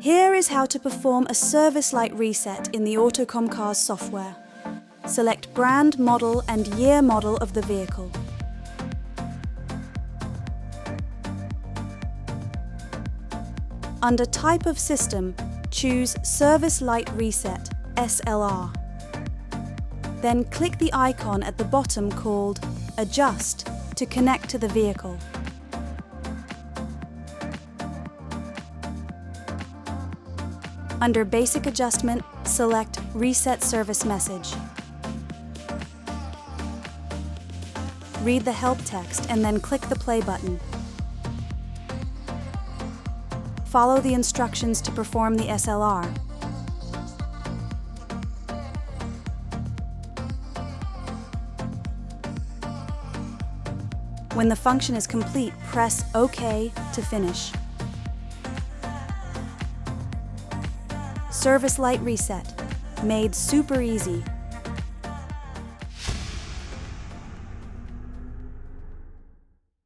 Here is how to perform a service light reset in the Autocom Cars software. Select brand, model and year model of the vehicle. Under Type of System, choose Service Light Reset, SLR. Then click the icon at the bottom called Adjust to connect to the vehicle. Under Basic Adjustment, select Reset Service Message. Read the help text and then click the play button. Follow the instructions to perform the SLR. When the function is complete, press OK to finish. Service Light Reset, made super easy.